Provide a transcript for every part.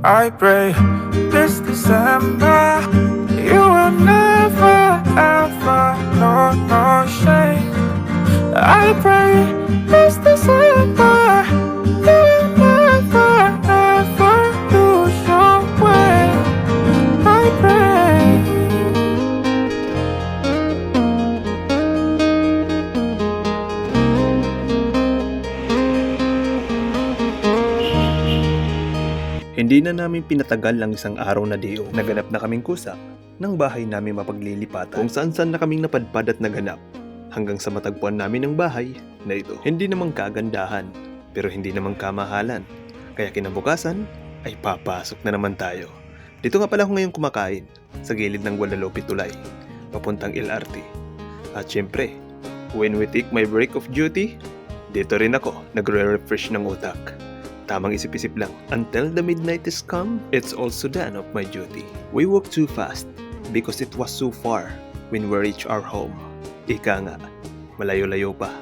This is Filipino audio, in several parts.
I pray this December you will never ever know no shame. I pray this December you will never ever lose your way. I pray. Hindi na namin pinatagal ang isang araw na diyo. Naganap na kaming kusa ng bahay namin mapaglilipatan. Kung saan-saan na kaming napadpad at naganap hanggang sa matagpuan namin ang bahay na ito. Hindi namang kagandahan pero hindi namang kamahalan. Kaya kinabukasan ay papasok na naman tayo. Dito nga pala ako ngayon kumakain sa gilid ng Guadalupe Tulay papuntang LRT. At syempre, when we take my break of duty, dito rin ako nagre-refresh ng utak. Tamang isip-isip lang. Until the midnight is come, it's also done of my duty. We walked too fast because it was so far when we reach our home. Ika nga, malayo-layo pa.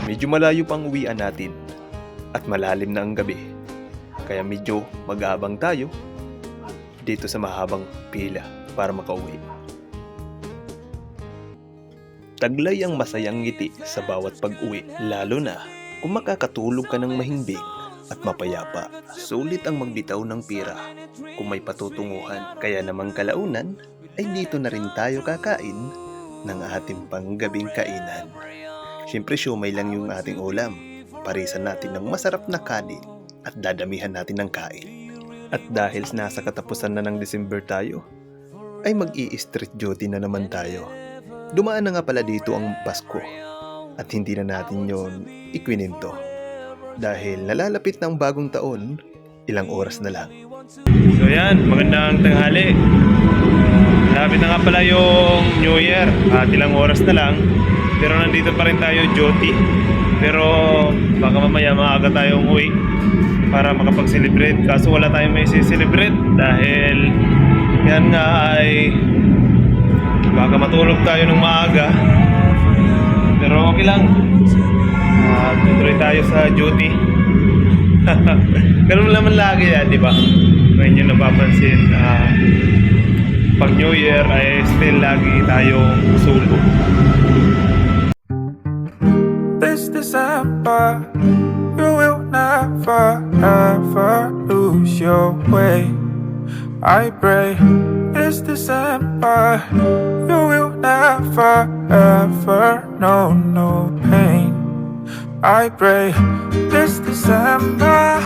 Medyo malayo pang uwian natin at malalim na ang gabi. Kaya medyo mag-aabang tayo dito sa mahabang pila para makauwi. Taglay ang masayang ngiti sa bawat pag-uwi, lalo na kung makakatulog ka ng mahimbing at mapayapa. Sulit ang magbitaw ng pira kung may patutunguhan. Kaya namang kalaunan ay dito na rin tayo kakain ng ating panggabing kainan. Siyempre siomay lang yung ating ulam. Parisan natin ng masarap na kanin at dadamihan natin ng kain. At dahil nasa katapusan na ng December tayo, ay mag-i-street duty na naman tayo. Dumaan na nga pala dito ang Pasko at hindi na natin yon ikwininto dahil nalalapit na ang bagong taon, ilang oras na lang. So yan, magandang tanghali. Lapit na nga pala yung New Year at ilang oras na lang, pero nandito pa rin tayo duty. Pero baka mamaya maaga tayong uwi para makapag-celebrate, kaso wala tayong may celebrate dahil yan nga ay baka matulog tayo ng maaga. Pero okay lang. Tutuloy tayo sa duty. Ganun naman lagi yan, di ba? Ngayon nyo napapansin, pag New Year ay still lagi tayong solo. This December you will never ever lose your way. I pray this December you will never ever know no pain. I pray this December